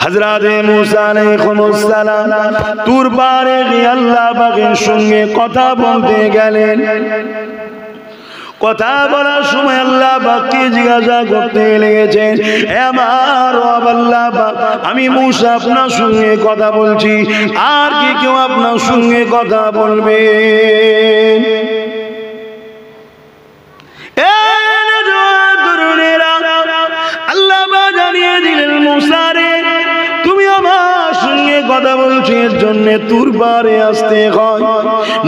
হযরত মুসা আলাইহিস সালাম তুর পারে গিয়ে আল্লাহ পাকের সঙ্গে কথা বলতে গেলেন। কথা বলার সময় আল্লাহ পাককে জিজ্ঞাসা করতে লেগেছেন, হে আমার রব আল্লাহ পাক, আমি মুসা আপনার সঙ্গে কথা বলছি, আর কি কেউ আপনার সঙ্গে কথা বলবে? আল্লাহ পাক জানিয়ে দিলেন, মুসা রে, তুমি আমার সঙ্গে কথা বলছো এর জন্য তুর পারে আসতে হয়।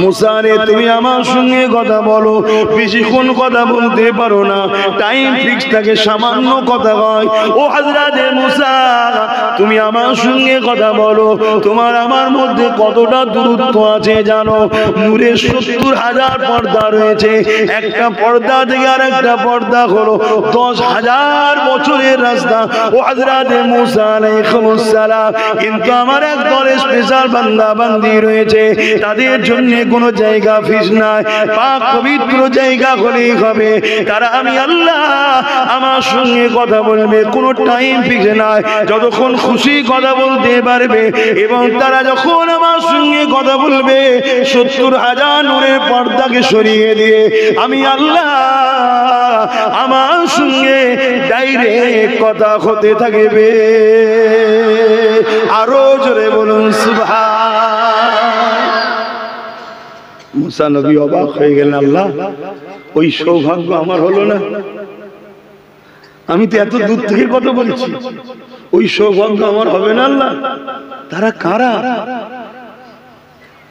মুসা রে, তুমি আমার সঙ্গে কথা বলো, বেশিক্ষণ কথা বলতে পারো না, টাইম ফিক্স থাকে, সামান্য কথা হয়। ও হযরত মুসা, তুমি আমার সঙ্গে কথা বলো, তোমার আমার মধ্যে কতটা দূরত্ব আছে জানো? নূরের ৭০,০০০ পর্দা রয়েছে, একটা পর্দা থেকে আর একটা পর্দা হলো ১০,০০০ বছরের রাস্তা। ও হযরত মুসা আলাইহিস সালাম, কিন্তু আমার এক দল স্পেশাল বান্দা বান্দি রয়েছে, তাদের জন্য কোনো জায়গা ফিক্স নাই, পাক পবিত্র জায়গা হলেই হবে। তারা আমি আল্লাহ আমার সঙ্গে কথা বলবে, কোনো টাইম ফিক্স নাই, যতক্ষণ খুশি কথা বলতে পারবে। এবং তারা যখন আমার সঙ্গে কথা বলবে ৭০,০০০ নূরের পর্দাকে সরিয়ে দিয়ে আমি আল্লাহ আমার সঙ্গে ডাইরেক্ট কথা হতে থাকবে। আরো জোরে বলুন সুবহান। মুসা নবী অবাক হয়ে গেলেন, আল্লাহ ওই সৌভাগ্য আমার হলো না? আমি তো এত দূর থেকে কথা বলছি, ওই সৌভাগ্য আমার হবে না আল্লাহ? তারা কারা?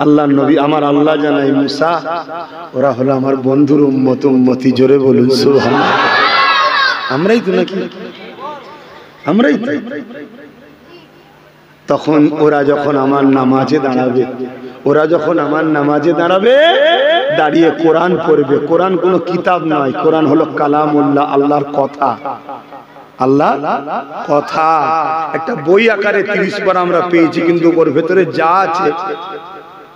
আল্লাহ নবী আমার আল্লাহ জানাই, মুসা ওরা হলো আমার বন্ধুর উম্মত উম্মতি। জোরে বলুন সুবহানাল্লাহ। আমরাই তো নাকি? আমরাই তো। তখন ওরা যখন আমার নামাজে দাঁড়াবে, ওরা যখন আমার নামাজে দাঁড়াবে, দাঁড়িয়ে কোরআন পড়বে। কোরআন কোনো কিতাব নয়, কোরআন হলো কালামুল্লাহ, আল্লাহর কথা। আল্লাহ কথা একটা বই আকারে ৩০ বার আমরা পেয়েছি, কিন্তু ওর ভেতরে যা আছে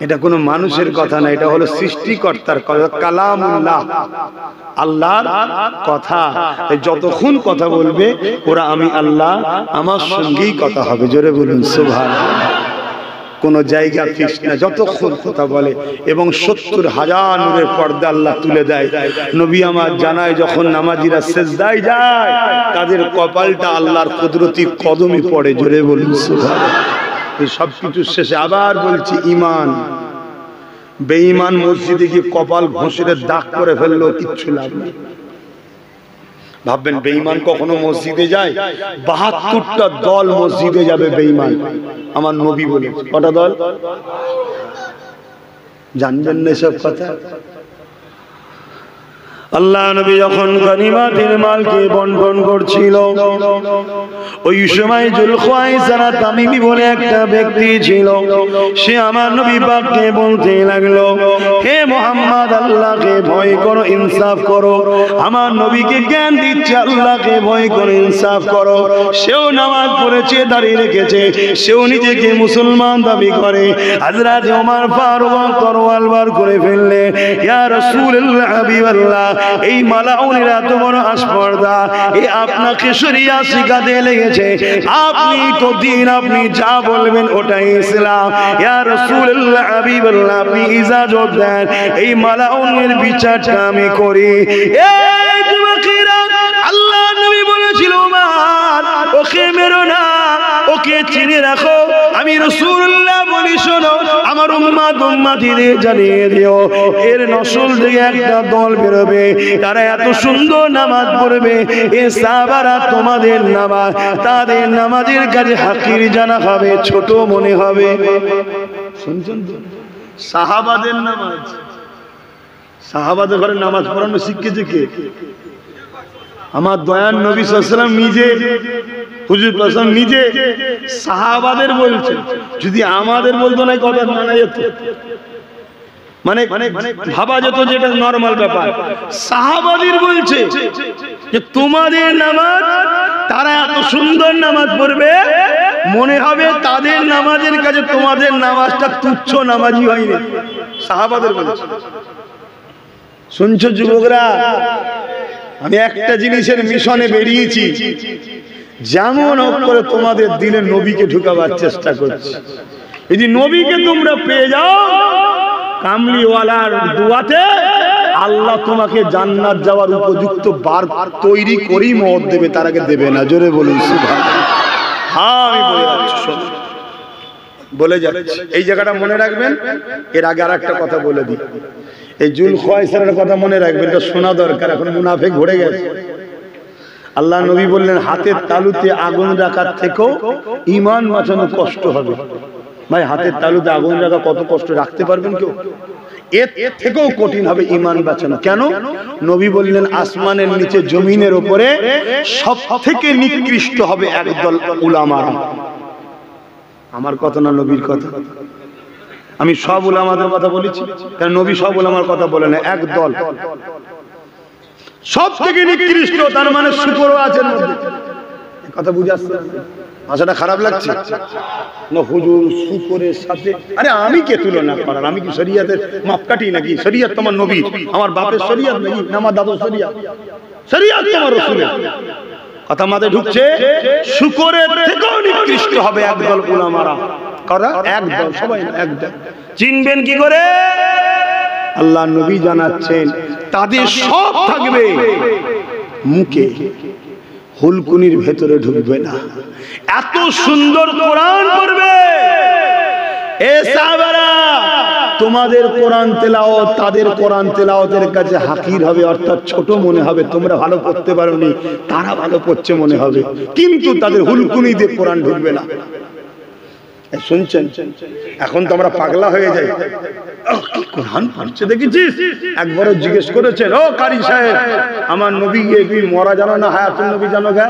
এটা কোনো মানুষের কথা না, এটা হলো সৃষ্টিকর্তার কথা, কালামুল্লাহ, আল্লাহর কথা। যতক্ষণ কথা বলবে ওরা আমি আল্লাহ আমার সঙ্গেই কথা হবে। জোরে বলুন সুবহানাল্লাহ। কোনো জায়গা ফিক্স না, যতক্ষণ কথা বলে। এবং ৭০,০০০ নূরের পর্দা আল্লাহ তুলে দেয়। নবী আমার জানায়, যখন নামাজিরা সিজদায় যায় তাদের কপালটা আল্লাহর কুদরতি কদমে পড়ে। জোরে বলুন সুবহানাল্লাহ। এই সব কিছু শেষে আবার বলছি, ঈমান। বেঈমান মসজিদে গিয়ে কপাল ঘষে দাগ করে ফেললো, কিচ্ছু লাভ নেই। ভাববেন বেঈমান কখনো মসজিদে যায়? ৭২টা দল মসজিদে যাবে বেঈমান, আমার নবী বলে। কটা দল জানবেন না সব কথা? আল্লাহ নবী যখন গনিমতের মালকে বন্টন করছিল, ওই সময় যুলখায়সারা তামিমি বলে একটা ব্যক্তি ছিল। সে আমার নবী পাককে বলতে লাগলো, হে মুহাম্মদ, আল্লাহকে ভয় করো, ইনসাফ করো। আমার নবীকে জ্ঞান দিচ্ছে, আল্লাহকে ভয় করো, ইনসাফ করো। সেও নামাজ পড়েছে, দাঁড়িয়ে রেখেছে, সেও নিজেকে মুসলমান দাবি করে। হযরত ওমর ফারুক তরোয়াল বার করে ফেললে, ইয়া রাসূলুল্লাহ, হাবিবাল্লাহ, এই মালাউনের এত বড় আসপর্দা, এই আপনাকে শরিয়া শিখাতে লেগেছে। আপনি তো দিন, আপনি যা বলবেন ওটাই ইসলাম। ইয়া রাসূলুল্লাহ, হাবিবাল্লাহ, আপনি ইজাজত দেন, এই মালাউনের বিচারটা আমি করি। এই যুবকেরা, আল্লাহ নবী বলেছিল, ওমর, ওকে মেরো না, ওকে চিনে রাখো। আমি রাসূলুল্লাহ বলি, শোনো, আমার উম্মত উম্মতিদের জানিয়ে দিও, এর নসল থেকে একটা দল বেরোবে, তারা এত সুন্দর নামাজ পড়বে, এ সাহাবারা তোমাদের নামাজ, তাদের নামাজের কাছে হাকির জানা হবে, ছোট মনে হবে। শুনছেন তো? সাহাবাদের নামাজ, সাহাবাদের ঘরে নামাজ পড়ানো শিখেছে কে? আমার দয়ার নবী সাল্লাল্লাহু আলাইহি ওয়াসাল্লাম নিজে, হুজুর পাক নিজে সাহাবাদের বলছে। যদি আমাদের বলতো না, কথা মানা যেত, মানে ভাবা যেত যে এটা নরমাল ব্যাপার। সাহাবাদের বলছে যে তোমাদের নামাজ, তারা এত সুন্দর নামাজ পড়বে, মনে হবে তাদের নামাজের কাছে তোমাদের নামাজটা তুচ্ছ নামাজই হয়নি। সাহাবাদের বলছে। শুনছো যুবকরা, আমি একটা জিনিসের মিশনে বেরিয়েছি, যেমন হোক করে তোমাদের দিলে নবীকে ঢুকাবার চেষ্টা করছে। যদি নবীকে তোমরা পেয়ে যাও কামলিওয়ালার দুয়াতে, আল্লাহ তোমাকে জান্নাত যাওয়ার উপযুক্ত বার তৈরি করেই মত দেবে, তার আগে দেবে না। জোরে বলুন সুবহানাল্লাহ। হ্যাঁ আমি বলে যাচ্ছি, এই জায়গাটা মনে রাখবেন। এর আগে আর একটা কথা বলে দিই, এই জুলখায়সারের কথা মনে রাখবেন, এটা শোনা দরকার। এখন মুনাফিক ভরে গেছে। আল্লাহ নবী বললেন হাতের তালুতে আগুন রাখার থেকেও ঈমান বাঁচানো কষ্ট হবে। ভাই হাতের তালুতে আগুন রাখা কত কষ্ট, রাখতে পারবেন কেউ? এর থেকেও কঠিন হবে ঈমান বাঁচানো। কেন? নবী বললেন আসমানের নিচে জমিনের উপরে সব থেকে নিকৃষ্ট হবে একদল উলামারা। আমার কথা না নবীর কথা? আমি সব উলামাদের কথা বলেছি, কারণ নবী সব উলামার কথা বলে না, একদল সব থেকে নিকৃষ্ট, তার মানে শুকরও আছে কথা বুঝে আসছে? ভাষাটা খারাপ লাগছে না? হুজুর শুকরের সাথে, আরে আমি কে তুলনা করার? আমি কি শরীয়তের মাপকাঠি নাকি? শরীয়ত তোমার নবী, আমার বাপের শরীয়ত নাকি? না আমার দাদুর শরীয়ত? শরীয়ত তোমার রাসূলের। কথা মাথায় ঢুকছে? শুকরের থেকেও নিকৃষ্ট হবে একদল উলামারা। কারা? একদল, সবাই না, একদল। চিনবেন কি করে? আল্লাহ নবী জানাচ্ছেন তাদের সব থাকবে মুখে, হুলকুনির ভেতরে ঢুকবে না। এত সুন্দর কোরআন পড়বে এ সাহাবারা, তোমাদের কোরআন তেলাওয়াত তাদের কোরআন তেলাওয়াতের কাছে হাকির হবে, অর্থাৎ ছোট মনে হবে। তোমরা ভালো পড়তে পারোনি, তারা ভালো পড়ছে মনে হবে, কিন্তু তাদের হুলকুনি দিয়ে কোরআন ঢুকবে না। শুনছেন? এখন তো আমরা পাগলা হয়ে যাই, কোরআন পড়ছে দেখেছিস? একবারও জিজ্ঞেস করেছেন ও কারি সাহেব আমার নবী কি মরা জানো না হায়াতুন নবী জানো? গা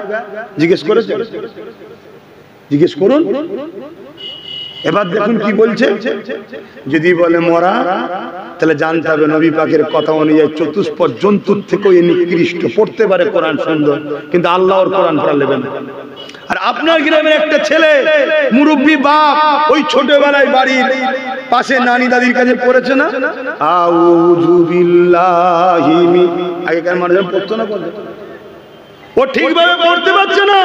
জিজ্ঞেস করেছেন? জিজ্ঞেস করুন। এবার দেখুন কি বলছে। যদি বলে মরা, তাহলে জানতে হবে নবী পাকের কথা অনুযায়ী চতুষ্পদ জন্তুর থেকেও নিকৃষ্ট। পড়তে পারে কোরআন সুন্দর, কিন্তু আল্লাহর কোরআন পড়া নেবে না। আর আপনার গ্রামের একটা ছেলে মুরব্বী বাপ ওই ছোটবেলায় বাড়ির পাশে নানি দাদির কাছে পড়েছে না আউযু বিল্লাহি মিন, আগেকার মানুষ পড়তো না? ও ঠিকভাবে পড়তে পারছে না,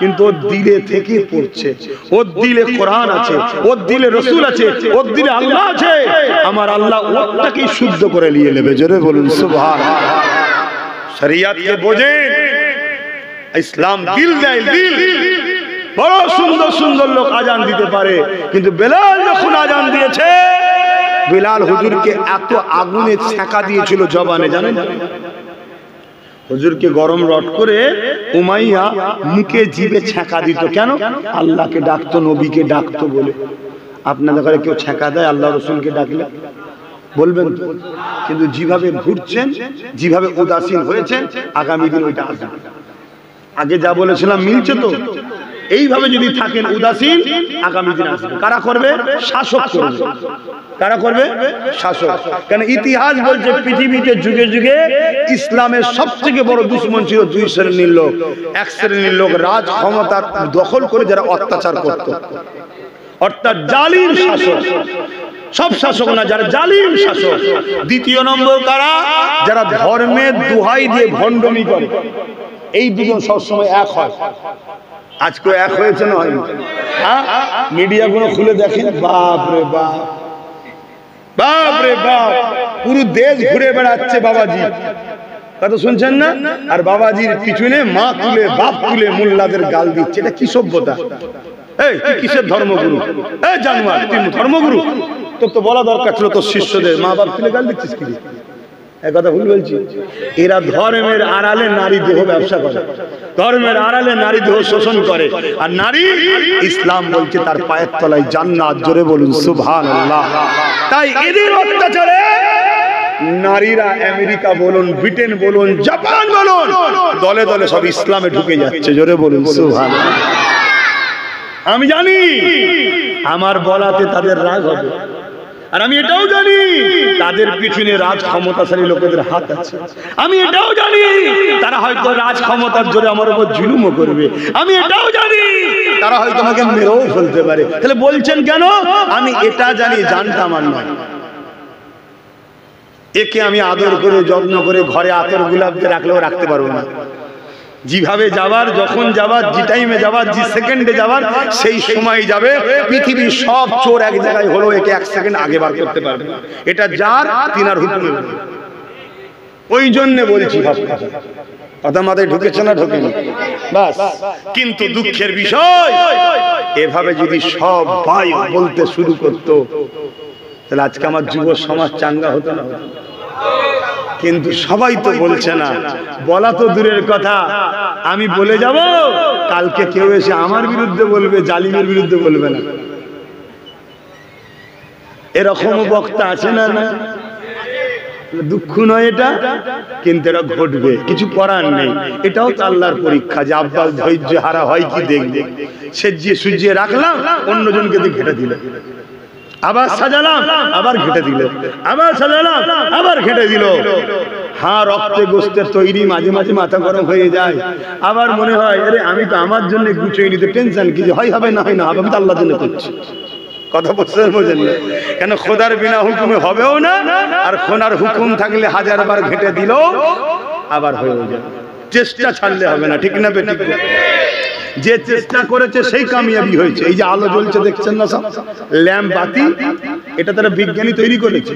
কিন্তু ওর দিলে থেকে পড়ছে। ওর দিলে কোরআন আছে, ওর দিলে রাসূল আছে, ওর দিলে আল্লাহ আছে। আমার আল্লাহ ওটাকে শুদ্ধ করে নিয়ে নেবে। জোরে বলুন সুবহানাল্লাহ। শরীয়তকে বোঝেন, ইসলাম দিল দেয়, দিল। বড় সুন্দর সুন্দর লোক আজান দিতে পারে, কিন্তু বেলাল যখন আজান দিয়েছে, বেলাল হুজুরকে এত আগুনে ছেঁকা দিয়েছিল জবানে, জানেন? হুজুরকে গরম রড করে উমাইয়া মুখে জিভে ছেঁকা দিত। কেন? আল্লাহকে ডাকতো, নবীকে ডাকতো বলে। আপনাদের ঘরে কেউ ছেঁকা দেয় আল্লাহ রসুলকে ডাকলে? বলবেন তো? কিন্তু যেভাবে ঘুরছেন, যেভাবে উদাসীন হয়েছেন, আগামী দিন ওইটা আসবে। আগে যা বলেছিলাম মিলছে তো? এইভাবে যদি থাকেন উদাসীন, আগামী দিন আসবে। কারা করবে? শাসক করবে। কারা করবে? শাসক। কারণ ইতিহাস বলছে পৃথিবীতে যুগে যুগে ইসলামের সবথেকে বড় দুশমন ছিল দুই শ্রেণীর লোক। এক শ্রেণীর লোক রাজ ক্ষমতা দখল করে যারা অত্যাচার করত, অর্থাৎ জালিম শাসক। সব শাসক না, যারা জালিম শাসক। দ্বিতীয় নম্বর কারা? যারা ধর্মের দোহাই দিয়ে ভণ্ডামি করে। এই দুজন সবসময় এক হয়। আজকে এক হয়েছে না হয়নি? হ্যাঁ, মিডিয়া গুলো খুলে দেখেন, বাপ রে বাপ, বাপ রে বাপ, পুরো দেশ ঘুরে বেড়াচ্ছে বাবাজি। কথা শুনছেন না? আর বাবাজির পিছনে মা তুলে বাপ তুলে মোল্লাদের গাল দিচ্ছে। এটা কি সভ্যতা? এই তুই কিসের ধর্মগুরু? এই জানোয়ার, তুই ধর্মগুরু? তোর তো বলা দরকার ছিল তোর শিষ্যদের মা বাপ তুলে গাল দিচ্ছিস কি? কথা ভুল বলছি? এরা ধর্মের আড়ালে নারী দেহ ব্যবসা করে, ধর্মের আড়ালে নারী দেহ শোষণ করে। আর নারী, ইসলাম বলছে তার পায়ের তলায় জান্নাত। জোরে বলুন সুবহানাল্লাহ। তাই এদের অত্যাচারে নারীরা আমেরিকা বলুন, ব্রিটেন বলুন, জাপান বলুন, দলে দলে সব ইসলামে ঢুকে যাচ্ছে। জোরে বলুন সুবহানাল্লাহ। আমি জানি আমার বলাতে তাদের রাগ হবে, আর আমি এটাও জানি তাদের পিছনে রাজ ক্ষমতাশালী লোকেদের হাত আছে। আমি এটাও জানি তারা হয়তো রাজ ক্ষমতার জোরে আমার উপর জুলুমও করবে। আমি এটাও জানি তারা হয়তো আমাকে মেরেও ফেলতে পারে। তাহলে বলছেন কেন? আমি এটা জানি, জানটা আমার নয়। একে আমি আদর করে যত্ন করে ঘরে আতর গোলাপ দিয়ে রাখলেও রাখতে পারবো না। যেভাবে যাবার, যখন যাবার, যে টাইমে যাবার, যে সেকেন্ডে যাবার, সেই সময় যাবে। পৃথিবীর সব চোর এক জায়গায় হলো, একে এক সেকেন্ড আগে বার করতে পারবে না। এটা যার তিনার হুকুমে। ওই জন্য বলছি কথা মাথায় ঢুকেছে না ঢোকেনি বাস। কিন্তু দুঃখের বিষয়, এভাবে যদি সব ভাই বলতে শুরু করতো, তাহলে আজকে আমার যুব সমাজ চাঙ্গা হতো না? কিন্তু সবাই তো বলছে না। বলা তো দূরের কথা, আমি বলে যাব, কালকে কেউ এসে আমার বিরুদ্ধে বলবে, জালিমের বিরুদ্ধে বলবে না। এরকম বক্তা আছে না? না, দুঃখ নয় এটা, কিন্তু এটা ঘটবে, কিছু করার নেই। এটাও তো আল্লাহর পরীক্ষা, যে আব্বাস ধৈর্য হারা হয় কি দেখবে। সেজিয়ে সুজিয়ে রাখলাম, অন্যজনকে দিয়ে ঘেটে দিল, আবার সাজালাম, আবার ঘেটে দিল, আবার সাজালাম, আবার ঘেটে দিল। হ্যাঁ, রক্তে গোস্তের তৈরি, মাঝে মাঝে মাথা গরম হয়ে যায়। আবার মনে হয়, আরে আমি তো আমার জন্য গুছিয়ে নিতে টেনশন কি, হয় হবে না হয় না হবে, আমি তো আল্লাহর জন্য করছি। কথা বুঝছেন? বোঝেন না কেন? খোদার বিনা হুকুমে হবেও না, আর খোদার হুকুম থাকলে হাজারবার ঘেটে দিল আবার হয়েও যাবে। চেষ্টা ছাড়লে হবে না, ঠিক না বেঠিক? যে চেষ্টা করেছে সেই কামিয়াবি হয়েছে। এই যে আলো জ্বলছে দেখছেন না, সব ল্যাম্প বাতি, এটা তারা বিজ্ঞানী তৈরি করেছে।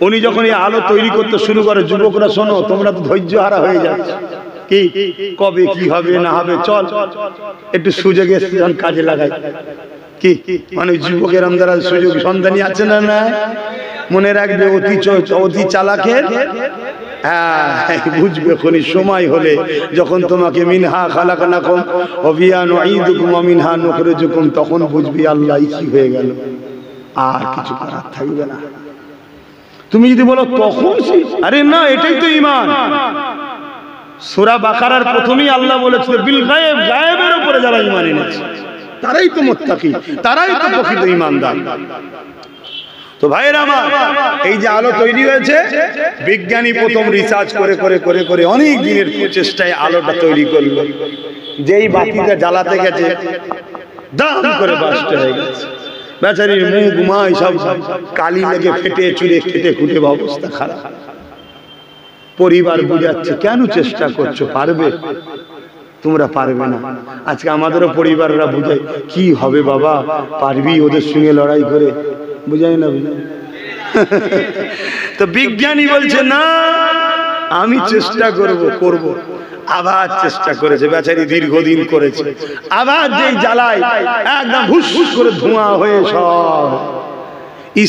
উনি যখন এই আলো তৈরি করতে শুরু করে, যুবকরা শোনো, তোমরা তো ধৈর্য হারা হয়ে যাচ্ছে, কি কবে কি হবে না হবে, চল একটু সুযোগে কাজে লাগাই। কি মানে যুবকের আমরা সুযোগ সন্ধানী আছে না? না, মনে রাখবে, অতি চালাকের বুঝবে খনি সময় হলে, যখন তোমাকে মিনহা খালাকনাকুম ওয়া ফিহা নুঈদুকুম ওয়া মিনহা নুখরিজুকুম, তখন বুঝবি আল্লাহ কি হয়ে গেল, আর কিছু করার থাকবে না। তুমি যদি বলো তখন, আরে না, এটাই তো ঈমান। সূরা বাকারার প্রথমেই আল্লাহ বলেছিল বিল গায়েব, গায়েবের উপরে যারা ঈমান এনেছে তারাই তো মুত্তাকি, তারাই তো প্রকৃত ঈমানদার। তো ভাইয়েরা আমার, এই যে আলো তৈরি হয়েছে, বিজ্ঞানী প্রথম রিসার্চ করে করে করে করে অনেক দিনের প্রচেষ্টায় আলোটা তৈরি করলো। যেই বাতিটা জ্বালাতে গেছে, দাম করে বাস্ট হয়ে গেছে। বেচারির মুখ মাই সব কালি লেগে ফেটে চুরে কেটে খুঁটে অবস্থা খারাপ। পরিবার বুঝাচ্ছে, কেন চেষ্টা করছো, পারবে? তোমরা পারবে না। আজকে আমাদেরও পরিবাররা বুঝায়, কি হবে বাবা, পারবি ওদের সঙ্গে লড়াই করে, বুঝাই না? তো বিজ্ঞানী বলছে না, আমি চেষ্টা করব। আবার চেষ্টা করেছে, বেচারি দীর্ঘদিন করেছে। আবার যেই জ্বালায় একদম হুস হুস করে ধোঁয়া হয়ে সব,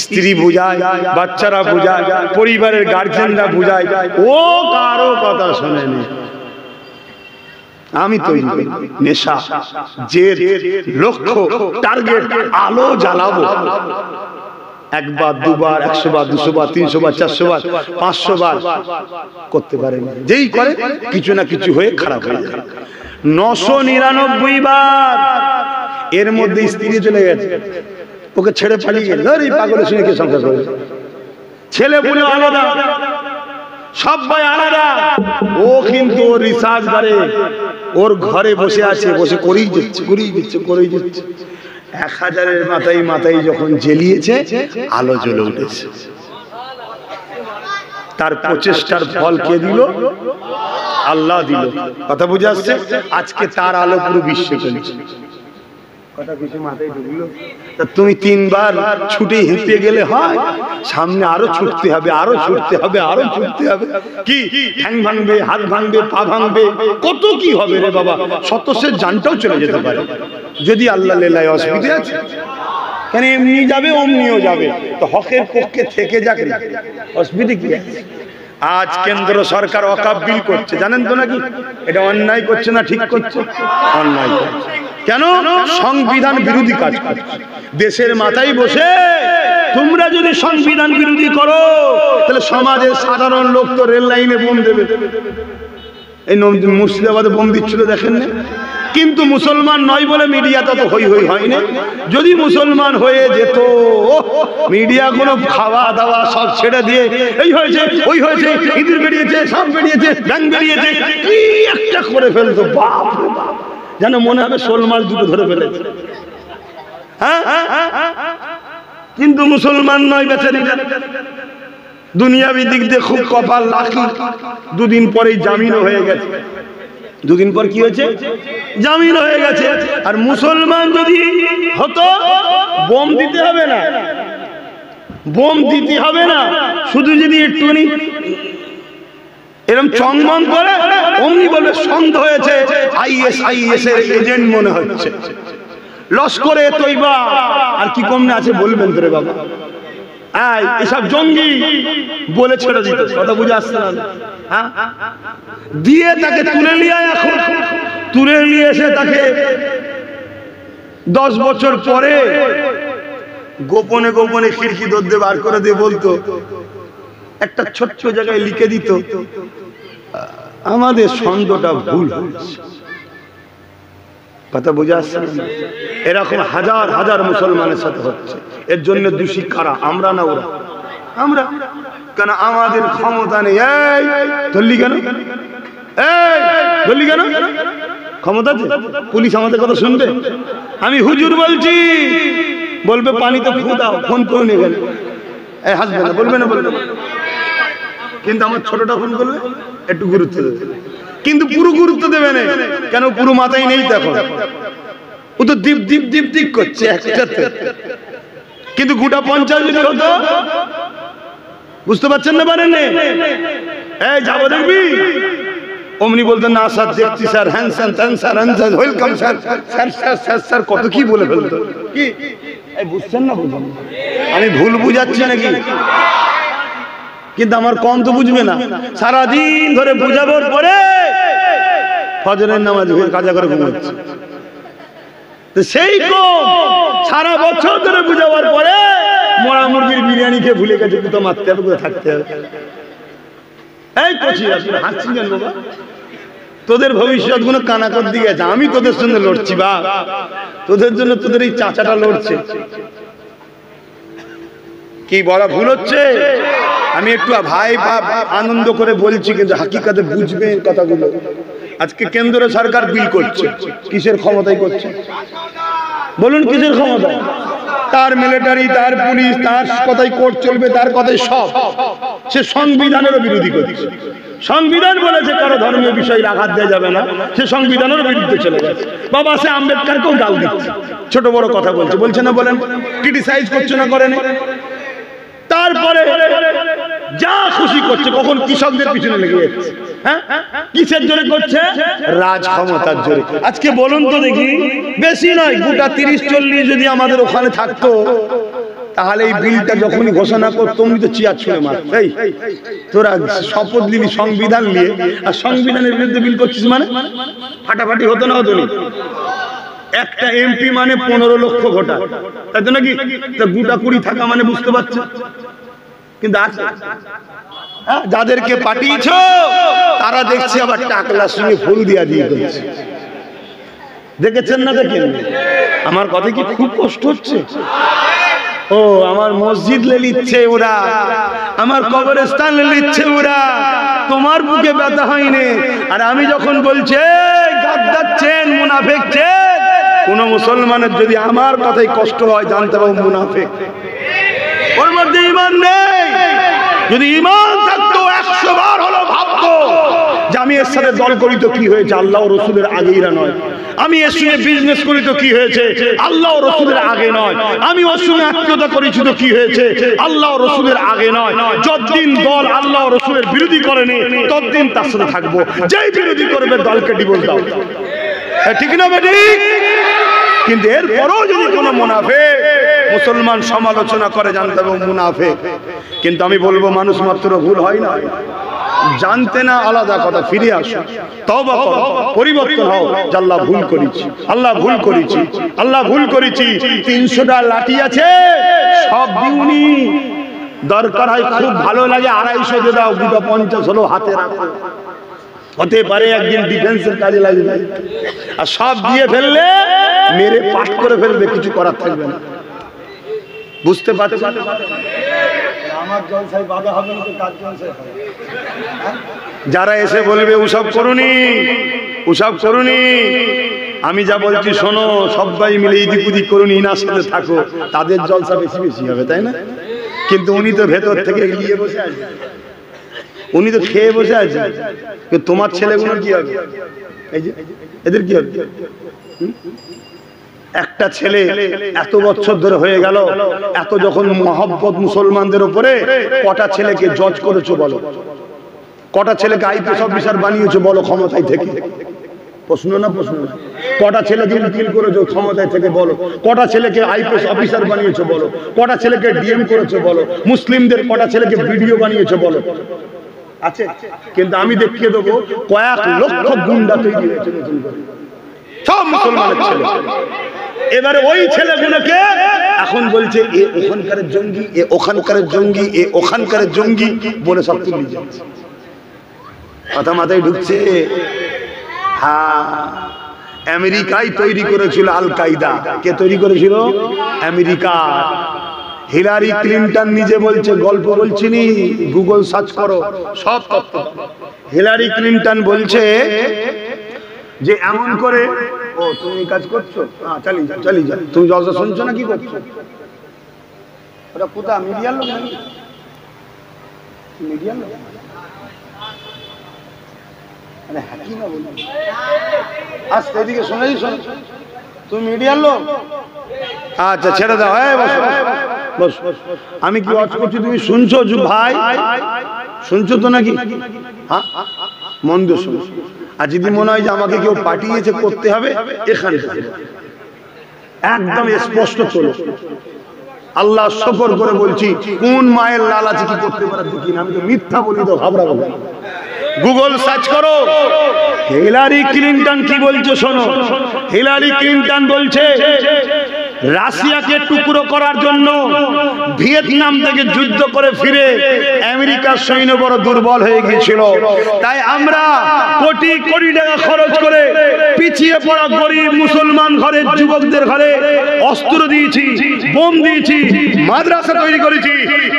স্ত্রী বুঝায়, বাচ্চারা বুঝায়, পরিবারের গার্জেনরা বুঝায়, ও কারো কথা শোনেনি। আমি তো নেশা, যে লক্ষ্য, টার্গেট, আলো জ্বালাবো, একবার দুবার, 100 বার, 200 বার, 300 বার, 400 বার, 500 বার করতে পারে না। যেই করে কিছু না কিছু হয়ে খারাপ হয়ে যায়। 999 বার এর মধ্যে স্ত্রী চলে গেছে, ওকে ছেড়ে পালিয়ে গেল। এই পাগলের সঙ্গে কে সংসার করে? ছেলে বলে আলাদা, সবাই আলাদা। ও কিন্তু ওর রিসার্চ করে, ওর ঘরে বসে আছে, বসে করেই যাচ্ছে, করেই যাচ্ছে, করেই যাচ্ছে। 1000-এর মাথায় মাথায় যখন জ্বেলিয়েছে, আলো জ্বলে উঠেছে। তার প্রচেষ্টার ফল কে দিল? আল্লাহ দিল। কথা বুঝে আসছে? আজকে তার আলো পুরো বিশ্বে চলছে। কথা কিছু মাথায় ঢুকলো? তুমি 3 বার ছুটে হেঁটে গেলে হয়? সামনে আরো ছুটতে হবে, আরো ছুটতে হবে, আরো ছুটতে হবে। কি ঠ্যাং ভাঙবে, হাত ভাঙবে, পা ভাঙবে, কত কি হবে রে বাবা। শতশের জানটাও চলে যেতে পারে যদি আল্লাহ লেলায়। অসুবিধা আছে? কেন এমনি যাবে অমনিও যাবে, তো হকের পক্ষে থেকে যাক, অসুবিধা কি আছে? আজ কেন্দ্র সরকার ওয়াকফ বিল করছে, জানেন তো নাকি? এটা অন্যায় করছে না ঠিক করছে? অন্যায় করছে। কেন? সংবিধান বিরোধী কাজ করছে। দেশের মাথায় বসে তোমরা যদি সংবিধান বিরোধী করো, তাহলে সমাজের সাধারণ লোক তো রেল লাইনে বোম দেবে। এই মুর্শিদাবাদে বোম দিচ্ছিল, দেখেন না? কিন্তু মুসলমান নয় বলে মিডিয়াটা তো হই হই হয় না। যদি মুসলমান হয়ে যেত, মিডিয়া কোনো খাওয়া দাওয়া সব ছেড়ে দিয়ে এই হয়েছে ওই হয়েছে, ইঁদুর বেরিয়েছে, সাপ বেরিয়েছে, ব্যাঙ বেরিয়েছে, কি একটা করে ফেলতো, বাপ রে বাপ, যেন মনে হবে শোল মাছ দুটো ধরে ফেলেছে। হ্যাঁ, কিন্তু মুসলমান নয় বেচারি, দুনিয়াবি দিক দিয়ে খুব কপাল লাকি, 2 দিন পরেই জামিনও হয়ে গেছে। দুদিন পর কি হয়েছে? জামিন হয়ে গেছে। আর মুসলমান যদি হতো, বোম দিতে হবে না, বোম দিতে হবে না, শুধু যদি একটুখানি এরকম চংমং করে অমনি বলবে সন্দেহ হয়েছে, আইএস এর এজেন্ট মনে হচ্ছে, লস্করে তৈবা আর কি কমনে আছে বলবেন তোরে বাবা, এসব জঙ্গি বলে ছেড়ে দিত। কথা বুঝে আসছে না? হ্যাঁ, দিয়ে তাকে তুলে নিয়ে, এখন তুলে নিয়ে এসে তাকে 10 বছর পরে গোপনে গোপনে খিড়কি দরজা বার করে দিয়ে বলতো, একটা ছোট্ট জায়গায় লিখে দিত, আমাদের সন্দেহটা ভুল হয়েছে। কথা বুঝে আসছে? এরকম হাজার হাজার মুসলমানের সাথে হচ্ছে। এর জন্য দোষী কারা? আমরা না ওরা? আমরা। কেন আমাদের ক্ষমতা নেই। এই ধরলি কেন? এই ধরলি কেন? ক্ষমতা আছে? পুলিশ আমাদের কথা শুনবে? আমি হুজুর বলছি, বলবে পানিতে ফু দাও, ফোন করুন এখানে, এই হাসবে না, বলবে না, বলবে না। কিন্তু আমার ছোটটা ফোন করলে একটু গুরুত্ব দেবে, কিন্তু পুরো গুরুত্ব দেবে না। কেন? পুরো মাথায় নেই তখন, ও তো দীপ দীপ দীপ দীপ করছে একসাথে। কিন্তু গোটা 50 যদি হতো, বুঝতে পারছেন না? পারেন? এই যাবো দেখবি, অমনি বলতেন না স্যার দেখছি স্যার, হ্যান স্যার ত্যান sir, welcome sir, sir sir sir sir কত কি বলে ফেলতো। কি বুঝছেন না? বুঝুন, আমি ভুল বুঝাচ্ছি নাকি? কিন্তু আমার কম তো বুঝবে না। সারাদিন ধরে বুঝাবার পরে ফজরের নামাজ কাজা করে ঘুমাচ্ছে, সেই কম সারা বছর ধরে বুঝাবার পরে মরা মুরগির বিরিয়ানি খেয়ে ভুলে গেছে কোথাও মারতে হবে, কোথাও থাকতে হবে। এই কচি হাসছি কেন বাবা? তোদের ভবিষ্যৎ গুলো কানাকর দিকে আছে, আমি তোদের সঙ্গে লড়ছি বা তোদের জন্য তোদের এই চাচাটা লড়ছে। কি বলা ভুল হচ্ছে? আমি একটু ভাই আনন্দ করে বলছি, কিন্তু হাকিকাতে বুঝবে কথাগুলো। আজকে কেন্দ্র সরকার বিল করছে, কিসের ক্ষমতায় করছে বলুন? কিসের ক্ষমতায়? তার মিলিটারি, তার পুলিশ, তার কথাই কোর্ট চলবে, তার কথাই সব। সে সংবিধানেরও বিরোধী করছে। সংবিধান বলেছে কারো ধর্মীয় বিষয়ে আঘাত দেওয়া যাবে না, সে সংবিধানের বিরুদ্ধে চলে গেছে। বাবা সে আম্বেদকরকেও গাল দিচ্ছে, ছোট বড় কথা বলছে, বলছে না? বলেন, ক্রিটিসাইজ করছে না? করেন। তারপরে যা খুশি করছে, কখন কৃষকদের পিছনে লেগে যাচ্ছে। হ্যাঁ, কিসের জন্য করছে? রাজ ক্ষমতার জন্য। আজকে বলুন তো দেখি, বেশি নয়, গোটা 30-40 যদি আমাদের ওখানে থাকতো, তাহলে এই বিলটা যখনই ঘোষণা করতো তুমি তো চেয়ার ছুঁড়ে মার। এই তোরা শপথ নিবি সংবিধান নিয়ে, আর সংবিধানের বিরুদ্ধে বিল করছিস, মানে ফাটাফাটি হতো না? হতো না? একটা এমপি মানে 15 লক্ষ ভোটার, তাই তো নাকি? গোটা 20 থাকা মানে বুঝতে পারছো? কিন্তু যাদেরকে পাঠিয়েছ তারা দেখছি আবার টাকলার সঙ্গে ফুল দিয়া দিয়ে দিচ্ছে। দেখেছেন না? দেখেন? আমার কথা কি খুব কষ্ট হচ্ছে? ও আমার মসজিদ লে নিচ্ছে ওরা, আমার কবরস্থান লে নিচ্ছে ওরা, তোমার বুকে ব্যথা হয়নি। আর আমি যখন বলছি গাদ্দার চেন, মুনাফিক চেন, কোন মুসলমানের যদি আমার কথাই কষ্ট হয়, জানতে পারবো মুনাফিক, ওর মধ্যে ঈমান নেই। যদি ঈমান থাকতো 100 বার হলো ভাবতো যে আমি এর সাথে দল করি তো কি হয়েছে, আল্লাহ ও রসুলের আগেইরা নয়। আমি এর সঙ্গে বিজনেস করি তো কি হয়েছে, আল্লাহ ও রসুলের আগে নয়। আমি ওর সঙ্গে আত্মীয়তা করেছি তো কি হয়েছে, আল্লাহ ও রসুলের আগে নয়। যতদিন দল আল্লাহ ও রসুলের বিরোধী করেনি, ততদিন তার সাথে থাকবো। যেই বিরোধী করবে দলকে ডিভোর্স দাও। ঠিক না বেটি? কিন্তু এরপরও যদি কোনো মুনাফিক মুসলমান সমালোচনা করে, জানতে হবে মুনাফিক। কিন্তু আমি বলবো মানুষ মাত্র ভুল হয় না, জানতে না আলাদা কথা। ফিরে আসো, তওবা করো, পরিবর্তন হও। আল্লাহ ভুল করেছি, আল্লাহ ভুল করেছি, আল্লাহ ভুল করেছি। 300টা লাঠি আছে, সব দিউনি। দরকার হয় খুব ভালো লাগে 250 দিয়ে দাও, 250 হলো হাতে রাখো। হতে পারে একদিন ডিফেন্সের কাজে লাগবে। আর সব দিয়ে ফেললে মেরে পাঠ করে ফেলবে, কিছু করার থাকবে না। বুঝতে পারছো? আমার জলসায় বাধা হবে না তো কার জলসায় হবে? যারা এসে বলবে ওসব করুনি, ওসব করুনি, আমি যা বলছি শোনো, সবাই মিলে এদিক ওদিক করুন, ইনার সাথে থাকো, তাদের জলসা বেশি বেশি হবে, তাই না? কিন্তু উনি তো ভেতর থেকে এগিয়ে বসে আছে, উনি তো খেয়ে বসে আছে। তোমার ছেলেগুলো কি হবে? এই যে এদের কি হবে? একটা ছেলে এত বছর ধরে হয়ে গেল, এত যখন মহব্বত মুসলমানদের উপরে, কটা ছেলেকে জজ করেছো বলো? কটা ছেলেকে আইপিএস অফিসার বানিয়েছো বলো ক্ষমতায় থেকে? প্রশ্ন না প্রশ্ন না? কটা ছেলেকে উকিল করেছো ক্ষমতায় থেকে বলো? কটা ছেলেকে আইপিএস অফিসার বানিয়েছো বলো? কটা ছেলেকে ডিএম করেছো বলো? মুসলিমদের কটা ছেলেকে ভিডিও বানিয়েছো বলো? আছে, কিন্তু আমি দেখিয়ে দেবো কয়েক লক্ষ গুন্ডা তৈরি হয়েছে নতুন করে, সব মুসলমানের ছেলে। এবারে ওই ছেলেগুলোকে এখন বলছে এ ওখানকার জঙ্গি, এ ওখানকার জঙ্গি, এ ওখানকার জঙ্গি বলে সব তুলে যাচ্ছে। কথা মাথায় ঢুকছে? হ্যাঁ, আমেরিকায় তৈরি করেছিল আল কায়দা। কে তৈরি করেছিল? আমেরিকা। হিলারি ক্লিনটন নিজে বলছে, গল্প বলছিনি, গুগল সার্চ করো সব তথ্য। হিলারি ক্লিনটন বলছে যে এমন করে, ও তুমি কাজ করছো, চালি যা, তুমি জলসা শুনছো না কি করছো? ওটা কোথা মিডিয়ার লোক নাকি? মিডিয়ার লোক? মানে হ্যাঁ কি না বলি, আস্তে এদিকে শোনাই শোন, তুমি মিডিয়ার লোক? আচ্ছা ছেড়ে দাও, বস। আমি কি ওয়াজ করছি তুমি শুনছো ভাই? শুনছো তো নাকি? হ্যাঁ, মন দিয়ে শুনো। আর যদি মনে হয় যে আমাকে কেউ পাঠিয়েছে করতে হবে, এখানে একদম স্পষ্ট চলো। আল্লাহ শপথ করে বলছি, কোন মায়ের লাল আছে কি করতে পারে দেখি না, আমি তো মিথ্যা বলি তো ঘাবড়াবো। গুগল সার্চ করো, হিলারি ক্লিনটন কি বলছে শোনো। হিলারি ক্লিনটন বলছে রাশিয়াকে টুকরো করার জন্য ভিয়েতনাম থেকে যুদ্ধ করে ফিরে আমেরিকার সৈন্য বড় দুর্বল হয়ে গিয়েছিল, তাই আমরা কোটি কোটি টাকা খরচ করে পিছিয়ে পড়া গরিব মুসলমান ঘরের যুবকদের ঘরে অস্ত্র দিয়েছি, বোম দিয়েছি, মাদ্রাসা তৈরি করেছি,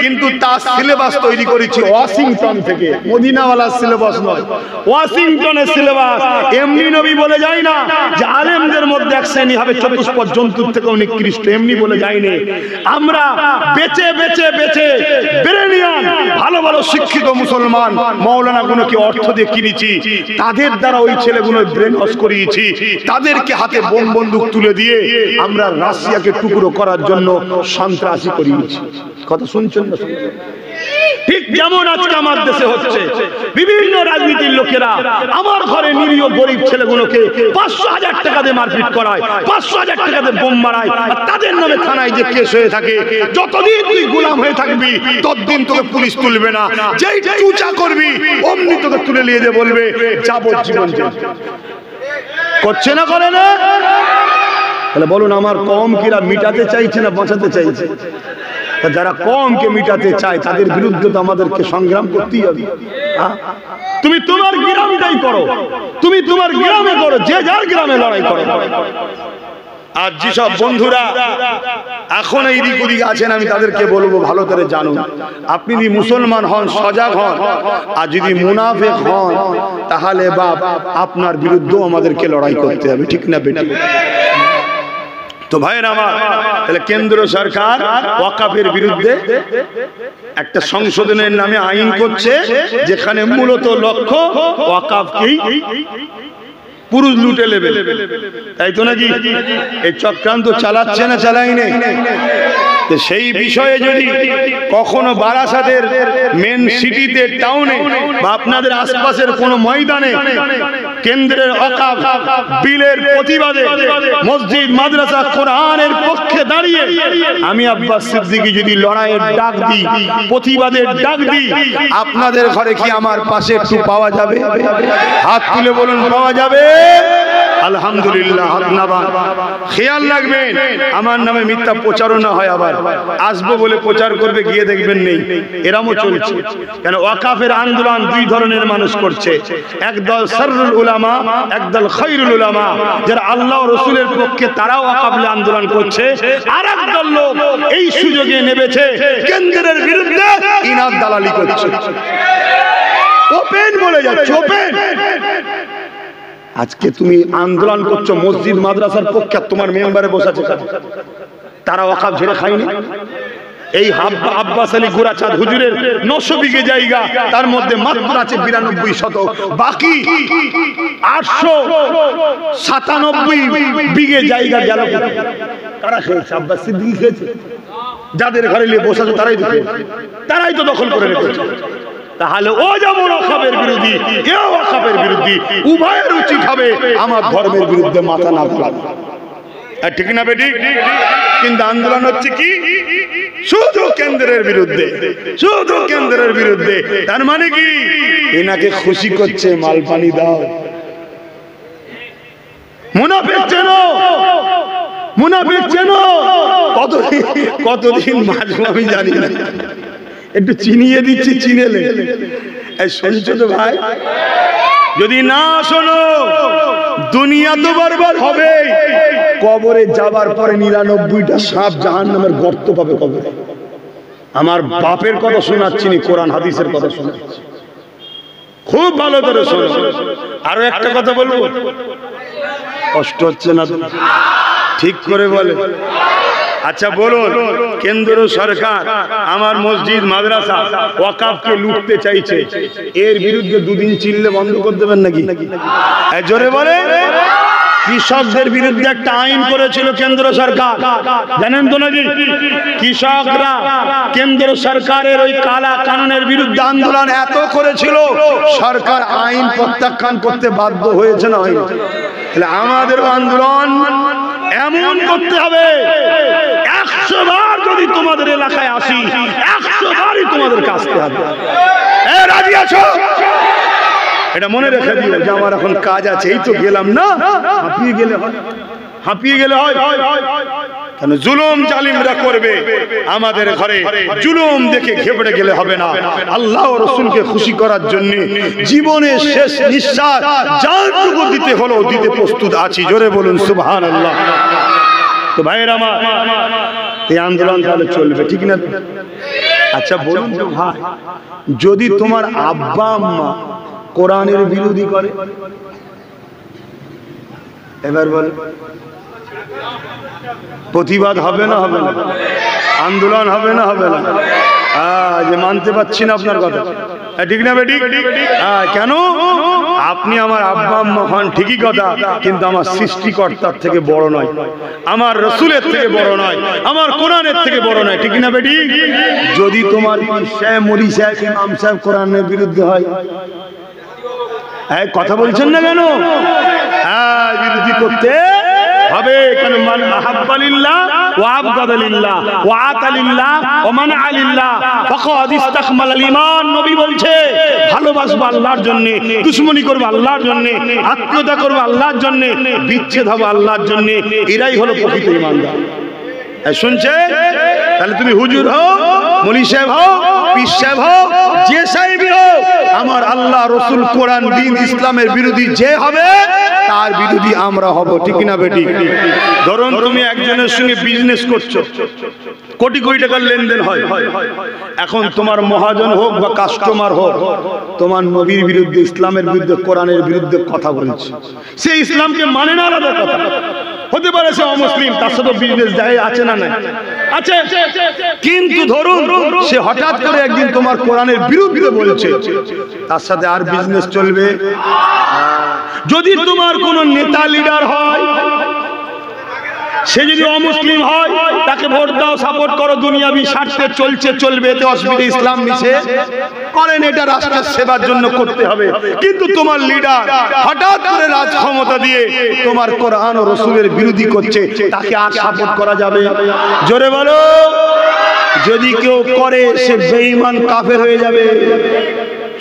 কিন্তু তার সিলেবাস তৈরি করেছি ওয়াশিংটন থেকে, মদিনাওয়ালার সিলেবাস নয়, ওয়াশিংটনের সিলেবাস। এমনি নবী বলে যায় না যে আলেমদের মধ্যে এক শ্রেণী হবে চতুষ্পদ জন্তুর থেকে নিকৃষ্ট, এমনি বলে যায়নি। আমরা বেচে বেচে বেচে ব্রিলিয়ান ভালো ভালো শিক্ষিত মুসলমান মাওলানা গুলোকে অর্থ দিয়ে কিনেছি, তাদের দ্বারা ওই ছেলেগুলো ব্রেন ওয়াশ করিয়েছি, তাদেরকে হাতে বোম বন্দুক তুলে দিয়ে আমরা রাশিয়াকে টুকরো করার জন্য সন্ত্রাসী করিয়েছি। কথা শুনছেন না? ঠিক যেমন আজকে আমার দেশে হচ্ছে, বিভিন্ন রাজনীতির লোকেরা আমার ঘরে নিরীহ গরিব ছেলেগুলোকে 500,000 টাকা দিয়ে মারপিট করায়, 500,000 টাকা দিয়ে বোম মারায়, আর তাদের নামে থানায় যে কেস হয়ে থাকে। যতদিন তুই গোলাম হয়ে থাকবি ততদিন তোকে পুলিশ তুলবে না, যেই চুচা করবি অমনি তোকে তুলে নিয়ে যে বলবে যাবজ্জীবন জেল। করছে না করে না? তাহলে বলুন আমার কম কিরা মিটাতে চাইছে না বাঁচাতে চাইছে? যারা কমকে মিটাতে চায় তাদের বিরুদ্ধে তো আমাদেরকে সংগ্রাম করতেই হবে। তুমি তোমার গ্রামটাই করো, তুমি তোমার গ্রামে করো, যে যার গ্রামে লড়াই করো। আর যেসব বন্ধুরা এখন এই দিক ওদিক আছেন, আমি তাদেরকে বলবো ভালো করে জানুন, আপনি যদি মুসলমান হন সজাগ হন, আর যদি মুনাফিক হন তাহলে বাপ আপনার বিরুদ্ধেও আমাদেরকে লড়াই করতে হবে, ঠিক না বেটি? তো ভাইয়ের আমার, তাহলে কেন্দ্র সরকার ওয়াকাফের বিরুদ্ধে একটা সংশোধনের নামে আইন করছে, যেখানে মূলত লক্ষ্য ওয়াকাফকেই পুরুষ লুটে নেবে, তাই তো নাকি? এই চক্রান্ত চালাচ্ছে না চালাইনি? সেই বিষয়ে যদি কখনো বারাসাতের মেন সিটিতে, টাউনে বা আপনাদের আশপাশের কোনো ময়দানে কেন্দ্রের ওয়াকফ বিলের প্রতিবাদে মসজিদ মাদ্রাসা কোরআনের পক্ষে দাঁড়িয়ে আমি আব্বাস সিদ্দিকী যদি লড়াইয়ের ডাক দিই, প্রতিবাদের ডাক দিই, আপনাদের ঘরে কি আমার পাশে একটু পাওয়া যাবে? হাত তুলে বলুন পাওয়া যাবে? আলহামদুলিল্লাহ। হাত নামান। খেয়াল রাখবেন আমার নামে মিথ্যা প্রচারণা হয়, আবার আসবো বলে প্রচার করবে, গিয়ে দেখবেন নেই। এরামও চলছে। কেন? ওয়াকাফের আন্দোলন দুই ধরনের মানুষ করছে, একদল সাররুল উলামা, একদল খায়রুল উলামা, যারা আল্লাহ ও রাসূলের পক্ষে তারাও ওয়াকাফে আন্দোলন করছে, আর একদল লোক এই সুযোগে নেমেছে কেন্দ্রের বিরুদ্ধে ইনাদ দালালি করছে। ওপেন বলে যাচ্ছে, ওপেন। আজকে তুমি আন্দোলন করছো মসজিদ মাদ্রাসার পক্ষে, তোমার মেম্বারে বসে আছে, তারা ওয়াকফ ঝেড়ে খায়নি? এই আব্বাস আলী গোরাচাঁদ হুজুরের 900 বিঘে জায়গা, তার মধ্যে মাত্র আছে 92 শতক, বাকি 897 বিঘে জায়গা গেল। কারা খেয়েছে? আব্বাস সিদ্দিকী খেয়েছে। যাদের ঘরে নিয়ে বসে আছে তারাই তো দখল করে রেখেছে। তাহলে ও যেমন ওয়াকফের বিরোধী, এও ওয়াকফের বিরোধী, উভয়ের উচিত হবে আমার ধর্মের বিরুদ্ধে মাথা না তোলানো। ঠিক না বেটি? কিন্তু আন্দোলন হচ্ছে কি? শুধু কেন্দ্রের বিরুদ্ধে, শুধু কেন্দ্রের বিরুদ্ধে। তার মানে কি? এনাকে খুশি করছে, মাল পানি দাও। মুনাফিক চেনো, মুনাফিক চেনো। কতদিন বাঁচবো আমি জানি না, একটু চিনিয়ে দিচ্ছি, চিনেলে। শুনছো তো ভাই? যদি না শোনো দুনিয়া তো বরবাদ হবে, কবরে যাবার পরে 99টা সাপ জাহান্নামের গর্ত পাবে কবরে। আমার বাপের কথা শোনাচ্ছি না, কোরআন হাদিসের কথা শোনাচ্ছি, খুব ভালো করে শোনো। আরো একটা কথা বলবো, কষ্ট হচ্ছে না? ঠিক করে বলে। আচ্ছা বলুন, কেন্দ্র সরকার আমার মসজিদ মাদ্রাসা ওয়াকফকে লুটতে চাইছে, এর বিরুদ্ধে দুদিন চিল্লে বন্ধ করে দেবেন নাকি? জোরে বলে। কৃষকদের বিরুদ্ধে একটা আইন করেছিল কেন্দ্র সরকার, জানেন তো নাকি? কৃষকরা কেন্দ্র সরকারের ওই কালা কানুনের বিরুদ্ধে আন্দোলন এত করেছিল, সরকার আইন প্রত্যাখ্যান করতে বাধ্য হয়েছে না হয়নি? তাহলে আমাদের আন্দোলন এমন করতে হবে, 100 বার যদি তোমাদের এলাকায় আসি, 100 বারই তোমাদেরকে আসতে হবে। রাজি আছো? এটা মনে রেখে দিও যে আমার এখন কাজ আছে, এই তো গেলাম না, হাঁপিয়ে গেলে হয়, হাঁপিয়ে গেলে হয়। কেন জুলুম জালিমরা করবে আমাদের ঘরে, জুলুম দেখে ঘেবড়ে গেলে হবে না। আল্লাহ ও রাসূলকে খুশি করার জন্য জীবনের শেষ নিঃশ্বাস জানটুকু দিতে হলো দিতে প্রস্তুত আছি। জোরে বলুন সুবহানাল্লাহ। তো ভাইয়ের আমার, এই আন্দোলন তাহলে চলবে, ঠিক না? আচ্ছা বলুন তো ভাই, যদি তোমার আব্বা আম্মা কোরআনের বিরোধী করে, এবার বল প্রতিবাদ হবে না হবে না? আন্দোলন হবে না হবে না? যে মানতে পারছি না আপনার কথা, ঠিক না বেটি? কেন? আপনি আমার আব্বা আম্মা হন ঠিকই কথা, কিন্তু আমার সৃষ্টিকর্তার থেকে বড় নয়, আমার রাসূলের থেকে বড় নয়, আমার কোরআনের থেকে বড় নয়, ঠিক না বেটি? যদি তোমার সাহেব, মলি সাহেব, ইমাম সাহেব কোরআনের বিরুদ্ধে হয়, কথা বলছেন না কেন? বিরোধী করতে হবে। কেন? মান আহাব্বা লিল্লাহ ওয়া আবগাদা লিল্লাহ ওয়া আতা লিল্লাহ ওয়া মানআ লিল্লাহ ফাকাদ ইসতাকমালাল ঈমান। নবী বলছে, ভালোবাসবো আল্লাহর জন্য, দুশমনি করবো আল্লাহর জন্য, আত্মীয়তা করবো আল্লাহর জন্য, বিচ্ছেদ হবে আল্লাহর জন্য, এরাই হলো প্রকৃত ঈমানদার। শুনছে? তাহলে তুমি হুজুর হও, মলি সাহেব হও, পীর সাহেব হও, যে সাহেবই হও, আমার আল্লাহ রাসূল কোরআন দ্বীন ইসলামের বিরোধী যে হবে তার বিরোধী আমরা হব, ঠিক না বেটি? ধরুন তুমি একজনের সঙ্গে বিজনেস করছো, কোটি কোটি টাকার লেনদেন হয়, এখন তোমার মহাজন হোক বা কাস্টমার হোক, তোমার নবীর বিরুদ্ধে, ইসলামের বিরুদ্ধে, কোরআনের বিরুদ্ধে কথা বলছে, সে ইসলামকে মানে না, আলাদা কথা। হতে পারে সে অমুসলিম, তার সাথে বিজনেস যায় আছে না নাই? আছে। কিন্তু ধরুন সে হঠাৎ করে একদিন তোমার কোরআনের বিরুদ্ধে বলছে, তার সাথে আর বিজনেস চলবে? যদি তোমার কোন নেতা লিডার হয়, সে যদি অমুসলিম হয়, তাকে ভোট দাও, সাপোর্ট করো, দুনিয়াবি স্বার্থে চলছে, চলবে, এতে অসুবিধা, ইসলাম মিশে করেন, এটা রাষ্ট্রের সেবার জন্য করতে হবে। কিন্তু তোমার লিডার হঠাৎ করে রাজ ক্ষমতা দিয়ে তোমার কোরআন ও রাসূলের বিরোধী করছে, তাকে আর সাপোর্ট করা যাবে? জোরে বলো। যদি কেউ করে, সে বেঈমান কাফের হয়ে যাবে।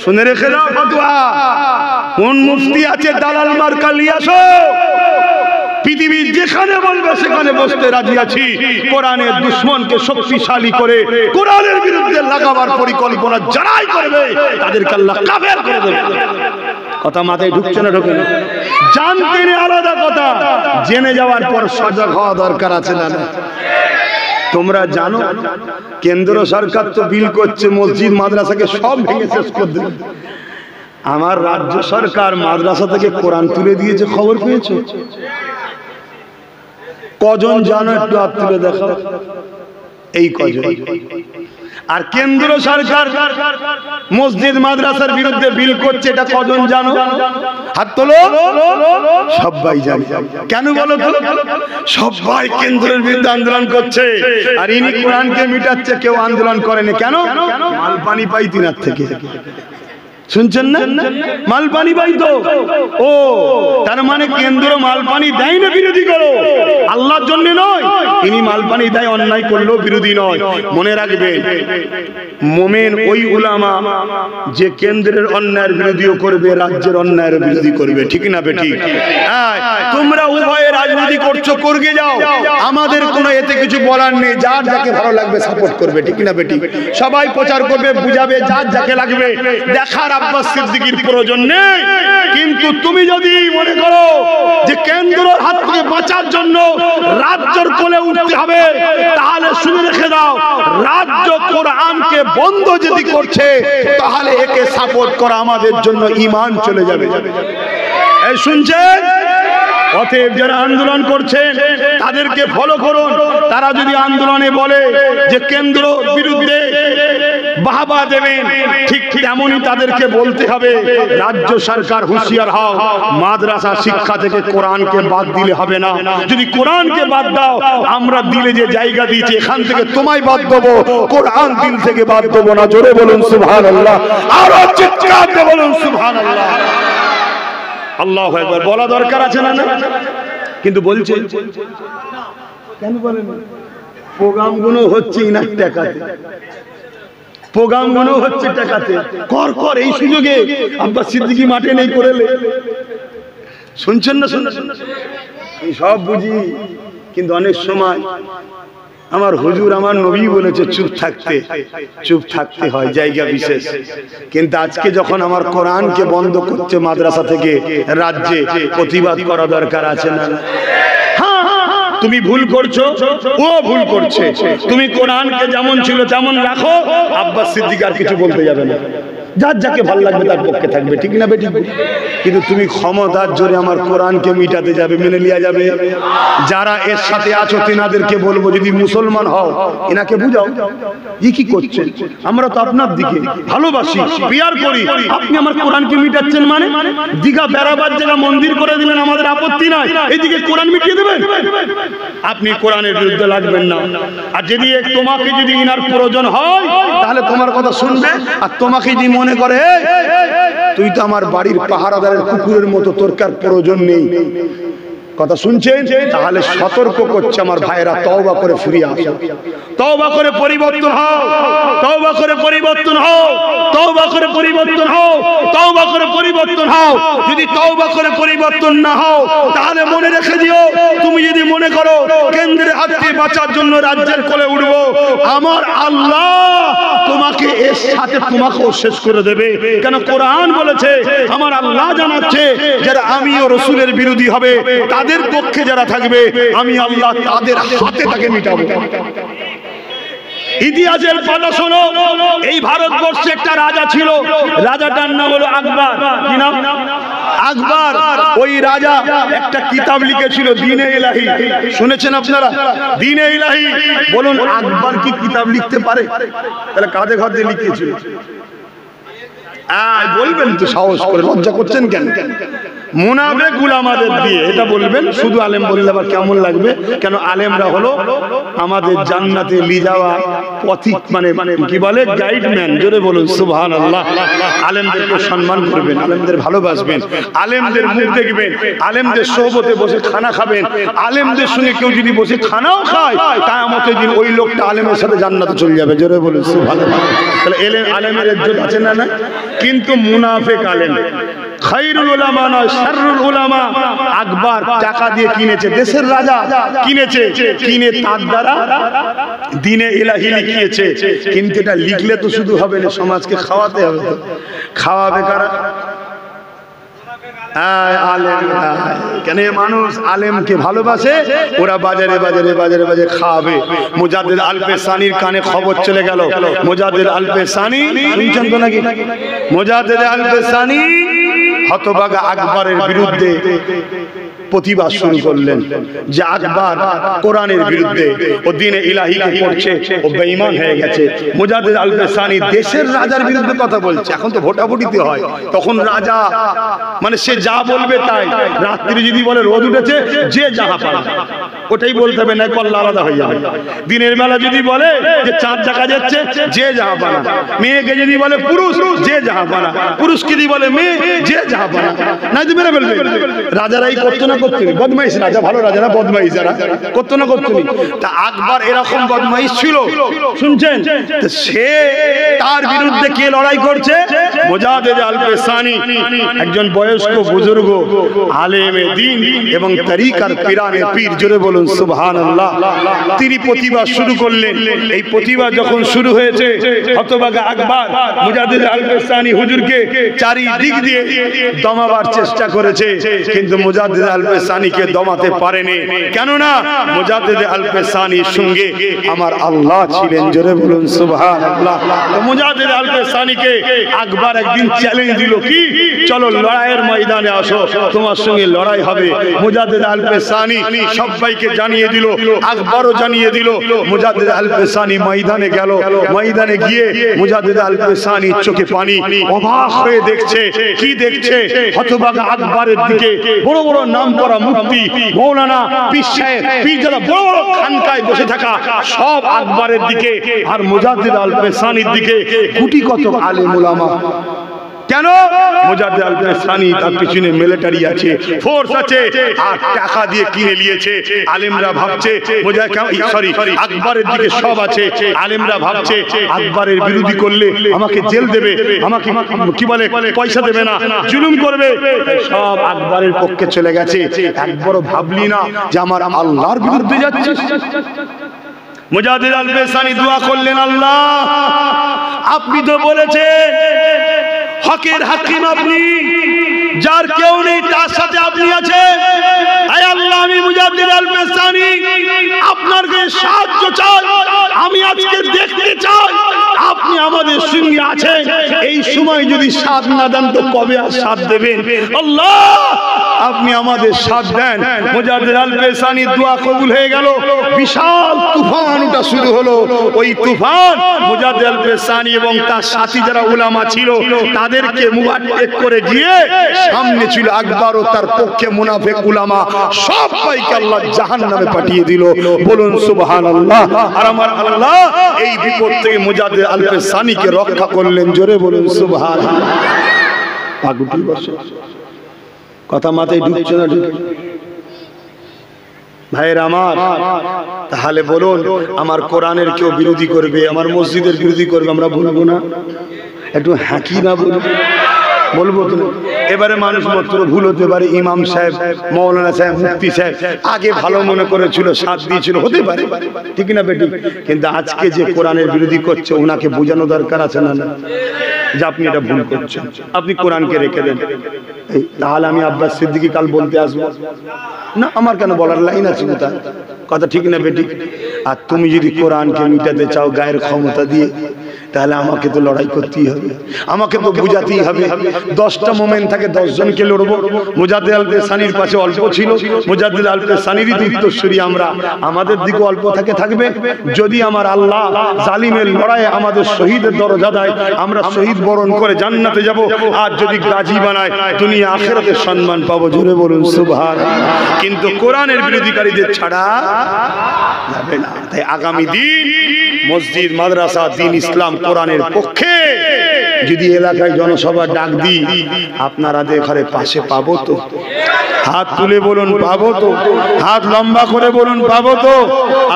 শুনে রেখে দাও ফতোয়া। কোন মুফতি আছে দালাল মার্কা নিয়ে আসো, পৃথিবীর যেখানে বলবে সেখানে বসতে রাজি আছি। কোরআনের দুশমনকে শক্তিশালী করে কোরআনের বিরুদ্ধে লাগাবার পরিকল্পনা যারাই করবে, তাদেরকে আল্লাহ কাফের করে দেবে। কথা মাথায় ঢুকছে না? ঢোকে না? জানতে নেই আলাদা কথা, জেনে যাওয়ার পর সজাগ হওয়া দরকার আছে না? তোমরা জানো কেন্দ্র সরকার তো বিল করছে মসজিদ মাদ্রাসাকে সব ভেঙে শেষ করে দেবে। আমার রাজ্য সরকার মাদ্রাসা থেকে কোরআন তুলে দিয়েছে, খবর পেয়েছো? কজন জানো? একটু হাত তুলে দেখাও। এই কজন। আর কেন্দ্র সরকার মসজিদ মাদ্রাসার বিরুদ্ধে বিল করছে, এটা কজন জানো? হাত তোলো। সবাই জানে। কেন বলো তো? সবাই কেন্দ্রের বিরুদ্ধে আন্দোলন করছে, আর ইনি কোরআনকে মিটাচ্ছে। কেউ আন্দোলন করেনি কেন? মাল পানি পাই তিনার থেকে। শুনছেন না? মাল পানি পাই তো। ও তার মানে কেন্দ্র মাল পানি দেয় না বিরোধী করো, আল্লাহর জন্য নয়। ইনি মাল পানি দেয়, অন্যায় করলেও বিরোধী নয়। মনে রাখবেন, মোমেন ওই উলামা যে কেন্দ্রের অন্যায়ের বিরোধীও করবে, রাজ্যের অন্যায়ের বিরোধী করবে। ঠিক না বেটি? তোমরা উভয়ে রাজনীতি করছো, করগে যাও, আমাদের কোনো এতে কিছু বলার নেই। যার যাকে ভালো লাগবে সাপোর্ট করবে। ঠিক না বেটি? সবাই প্রচার করবে, বুঝাবে, যার যাকে লাগবে। দেখার আব্বাস সিদ্দিকীর প্রয়োজন নেই। কিন্তু তুমি যদি মনে করো যে কেন্দ্রের হাত থেকে বাঁচার জন্য রাজ্যের কোলে উঠতে হবে, তাহলে শুনে রেখে দাও, রাজ্য কোরআনকে বন্ধ যদি করছে, তাহলে একে সাপোর্ট করা আমাদের জন্য ঈমান চলে যাবে। এই শুনছেন? অতএব যারা আন্দোলন করছেন তাদেরকে ফলো করুন। তারা যদি আন্দোলনে বলে যে কেন্দ্র বিরুদ্ধে বাহবা দেবেন, ঠিক তেমনই তাদেরকে বলতে হবে রাজ্য সরকার হুঁশিয়ার হও, মাদ্রাসা শিক্ষা থেকে কোরআনকে বাদ দিলে হবে না। যদি কোরআনকে বাদ দাও, আমরা দিলে যে জায়গা দিয়েছি এখান থেকে তোমায় বাদ দেবো, কোরআন দিল থেকে বাদ দেবো না। জোরে বলুন সুবহানাল্লাহ, আরো চিৎকার দিয়ে বলুন সুবহানাল্লাহ। আল্লাহু আকবার বলা দরকার আছে না? কিন্তু বলছে কেন বলেন? প্রোগ্রামগুলো হচ্ছে ইনার টাকাতে, প্রোগ্রামগুলো হচ্ছে টাকাতে। কর এই সুযোগে আব্বাস সিদ্দিকী মাঠে নেই করেলে। শুনছেন না? শুনছেন? এই সব বুঝি, কিন্তু অনেক সময় আমার হুজুর আমার নবী বলেছে চুপ থাকতে হয় জায়গা বিশেষ। কিন্তু আজকে যখন আমার কোরআনকে বন্ধ করছে মাদ্রাসা থেকে রাজ্যে, প্রতিবাদ করা দরকার আছে না? তুমি ভুল করছো, ও ভুল করছে। তুমি কোরআনকে যেমন ছিল তেমন রাখো, আব্বাস সিদ্দিক আর কিছু বলতে যাবে না। যার যাকে ভালো লাগবে তার পক্ষে থাকবে। ঠিক না বেটি? কিন্তু তুমি ক্ষমতার জোরে আমার কোরআনকে মিটাতে যাবে, মেনে লিয়া যাবে। যারা এর সাথে আছো তেনাদেরকে বলবো, যদি মুসলমান হও এনাকে বুঝাও ই কি করছেন। আমরা তো আপনার দিকে ভালোবাসি, পিয়ার করি, আপনি আমার কোরআনকে মিটাচ্ছেন মানে? দীঘা বেড়াবার জায়গা মন্দির করে দিলেন, আমাদের আপত্তি নাই। এদিকে কোরআন মিটিয়ে দেবেন? আপনি কোরআনের বিরুদ্ধে লাগবেন না। আর যদি তোমাকে যদি ইনার প্রয়োজন হয়, তাহলে তোমার কথা শুনবে। আর তোমাকে যদি মনে করে তুই তো আমার বাড়ির পাহারাদারের কুকুরের মতো, তোর কার প্রয়োজন নেই, কথা শুনছেন, তাহলে সতর্ক করছে আমার ভাইরা, তওবা করে ফিরে আসো, তওবা করে পরিবর্তন হও, তওবা করে পরিবর্তন হও, তওবা করে পরিবর্তন হও, তওবা করে পরিবর্তন হও। যদি তওবা করে পরিবর্তন না হও, তাহলে মনে রেখে দিও, তুমি যদি মনে করো কেন্দ্রের হাত থেকে বাঁচার জন্য রাজ্যের কোলে উঠবো, আমার আল্লাহ তোমাকে এর সাথে তোমাকেও শেষ করে দেবে। কেন? কোরআন বলেছে, আমার আল্লাহ জানাচ্ছে যারা আমি ও রাসূলের বিরোধী হবে, তাদের পক্ষে যারা থাকবে আমি আল্লাহ তাদের হাতে তাকে মিটাবো। ইতিহাসের পাতা শোনো, এই ভারতবর্ষে একটা রাজা ছিল, রাজাটার নাম হলো আকবর। কি নাম? আকবর। ওই রাজা একটা কিতাব লিখেছিল, দীনে ইলাহি। শুনেছেন আপনারা? দীনে ইলাহি। বলুন আকবর কি কিতাব লিখতে পারে? তাহলে কাদের ঘর দিয়ে লিখেছিল? বলবেন তো সাহস করে, লজ্জা করছেন কেন? মুনাফিক উলামাদের দিয়ে এটা বলবেন। শুধু আলেম বললে আবার কেমন লাগবে? কেন? আলেমরা হলো আমাদের জান্নাতে নিয়ে যাওয়া পথিক, মানে কি বলে, গাইডম্যান। জোরে বলুন সুবহানাল্লাহ। আলেমদেরকে সম্মান করবেন, আলেমদের ভালোবাসবেন, আলেমদের মুখ দেখবেন, আলেমদের সোহবতে বসে খানা খাবেন। আলেমদের সঙ্গে কেউ যদি বসে খানাও খায়, কিয়ামতের দিন ওই লোকটা আলেমের সাথে জান্নাতে চলে যাবে। জোরে বলুন সুবহানাল্লাহ। তাহলে আলেমের ইজ্জত আছে না? না। কিন্তু মুনাফিক আলেম খায়রুল উলামা নয়, শাররুল উলামা। আকবর টাকা দিয়ে কিনেছে, দেশের রাজা কিনেছে, কিনে তার দ্বারা দীনে ইলাহি লিখিয়েছে। কিন্তু এটা লিখলে তো শুধু হবে না, সমাজকে খাওয়াতে হবে। তো খাওয়াবে কারা? কেন? মানুষ আলেমকে ভালোবাসে, ওরা বাজারে বাজারে বাজারে বাজারে খাওয়াবে। মুজাদ্দিদ আল-পেশানির কানে খবর চলে গেল, মুজাদ্দিদ আল-পেশানি, শুনছেন তো নাকি? মুজাদ্দিদ আল-পেশানি হতভাগা আকবরের বিরুদ্ধে প্রতিবাদ শুরু করলেন যে আকবর কোরআনের বিরুদ্ধে ও দ্বীনে ইলাহিকে পড়ছে, ও বেঈমান হয়ে গেছে। মুজাদ্দিদ আল পেসানি দেশের রাজার বিরুদ্ধে কথা বলছে। এখন তো ভোটাভুটিতে হয়, তখন রাজা মানে সে যা বলবে তাই। রাত্রি যদি বলে রোদ উঠেছে, যে যাহা পারে ওটাই বলতে হবে, না কল্লা আলাদা হয়ে যাবে। দিনের বেলা যদি বলে যে চাঁদ দেখা যাচ্ছে, যে যাহা পানা। মেয়েকে যদি বলে পুরুষ, যে যাহা পানা। পুরুষকে যদি বলে মেয়ে, যে যাহা পানা। নাই তো মেরে ফেলবে। রাজারাই করতো না, করতো বদমাইশ রাজা, ভালো রাজা না, বদমাইশ যারা করতো না, করতো। তা আকবর এরকম বদমাইশ ছিল, শুনছেন? সে তার বিরুদ্ধে কে লড়াই করছে? মুজাদ্দিদ আল পেসানি, একজন বয়স্ক বুজুর্গ আলেমে দ্বীন এবং তরিকার পীরানে পীর, জোরে বলুন সুবহানাল্লাহ। তিনি প্রতিবাদ শুরু করলেন। এই প্রতিবাদ যখন শুরু হয়েছে, হতভাগা আকবর মুজাদ্দিদ আল পেসানি হুজুরকে চারিদিক দিয়ে দমাবার চেষ্টা করেছে, কিন্তু মুজাদ্দিদ আল পেসানিকে দমাতে পারেনি। কেননা মুজাদ্দিদ আল পেসানির সঙ্গে আমার আল্লাহ ছিলেন, জোরে বলুন সুবহানাল্লাহ। তো মুজাদ্দিদ আল পেসানিকে আকবর একদিন চ্যালেঞ্জ দিল, কি চলো লড়াইয়ের ময়দানে আসো, তোমার সঙ্গে লড়াই হবে। মুজাদ্দিদ আল পেসানি সবাইকে জানিয়ে দিল, আকবরও জানিয়ে দিল। মুজাদ্দিদ আল পেসানি ময়দানে গেল। ময়দানে গিয়ে মুজাদ্দিদ আল পেসানি চোখে পানি, অবাক হয়ে দেখছে। কি দেখছে? হতভাগা আকবরের দিকে বড় বড় নাম করা মুফতি, মৌলানা, পীর সাহেব, পীর যারা বড় বড় খানকায় বসে থাকা, সব আকবরের দিকে, আর মুজাদ্দিদ আল পেসানির দিকে গুটি কত আলেম উলামা। কেন? মুজাদ্দিদ আল পেসানি তার পিছনে মিলিটারি আছে, ফোর্স আছে, আর টাকা দিয়ে কিনে নিয়েছে। আলেমরা ভাবছে আকবরের দিকে সব আছে। আলেমরা ভাবছে আকবরের বিরোধী করলে আমাকে জেল দেবে, আমাকে কি বলে পয়সা দেবে না, জুলুম করবে। সব আকবরের পক্ষে চলে গেছে। একবারও ভাবলি না যে আমার আল্লাহর বিরুদ্ধে যাচ্ছে? মুজাদ্দিদ আল পেসানি দোয়া করলেন, আল্লাহ আপনি তো বলেছেন হকের হাকিম আপনি, যার কেউ নেই তার সাথে আপনি আছেন। আয় আল্লাহ, আমি মুজাদ্দিদ আল পেসানি আপনার কাছে সাহায্য চাই। আমি আজকে দেখতে চাই আপনি আমাদের সঙ্গে আছেন। এই সময় যদি সাথ না দেন তো কবে আর সাথ দেবেন? আল্লাহ আপনি আমাদের সাথ দেন। মুজাদ্দিদ আল পেসানির দোয়া কবুল হয়ে গেল। বিশাল তুফান ওটা শুরু হলো। ওই তুফান মুজাদ্দিদ আল পেসানি এবং তার সাথী যারা উলামা ছিল তাদেরকে মুবারক করে গিয়ে সামনে ছিল আকবর ও তার পক্ষে মুনাফিক উলামা, সবাইকে আল্লাহ জাহান্নামে পাঠিয়ে দিল। বলুন সুবহানাল্লাহ। আর আমার আল্লাহ এই বিপদ থেকে মুজাদ্দিদ আল পেসানিকে রক্ষা করলেন, জোরে বলুন সুবহানাল্লাহ। পাগুটি বসে কথা মাথায় ঢুকছে না? ভাইয়ের আমার, তাহলে বলুন আমার কোরআনের কেউ বিরোধী করবে, আমার মসজিদের বিরোধী করবে, আমরা বলবো না? একটু হাঁকি না বলবো তো? এবারে মানুষ মাত্র ভুল হতে পারে। ইমাম সাহেব, মৌলানা সাহেব, মুফতি সাহেব আগে ভালো মনে করেছিল, সাথ দিয়েছিল, হতে পারে, ঠিক না বেটি? কিন্তু আজকে যে কোরআনের বিরোধী করছে ওনাকে বোঝানো দরকার আছে না, যে আপনি এটা ভুল করছেন, আপনি কোরআনকে রেখে দেন। তাহলে আমি আব্বাস সিদ্দিকী কাল বলতে আসবো না? আমার কেন বলার লাইন আছে কোথায়? কথা ঠিক না বেটি? আর তুমি যদি কোরআনকে মিটাতে চাও গায়ের ক্ষমতা দিয়ে, তাহলে আমাকে তো লড়াই করতেই হবে, আমাকে তো বুঝাতেই হবে। 10টা মোমেন্ট থাকে, 10 জনকে লড়বো। মুজাদ্দিদ আল পেসানির পাশে অল্প ছিল, মুজাদ্দিদ আল পেসানিরই উত্তরসূরি আমরা, আমাদের দিকে অল্প থাকবে। যদি আমার আল্লাহ জালিমের লড়াইয়ে আমাদের শহীদের দরজা দেয়, আমরা শহীদ বরণ করে জান্নাতে যাব। আর যদি গাজী বানায় দুনিয়া আখিরাতে সম্মান পাবো, জোরে বলুন সুবহানাল্লাহ। কিন্তু কোরআনের বিরোধীকারীদের ছাড়া যাবে না। তাই আগামী দিন মসজিদ, মাদ্রাসা, দ্বীন, ইসলাম, কোরআনের পক্ষে যদি এলাকায় জনসভা ডাক দিই, আপনারা ঘরে পাশে পাবো তো? হাত তুলে বলুন পাবো তো? হাত লম্বা করে বলুন পাবো তো?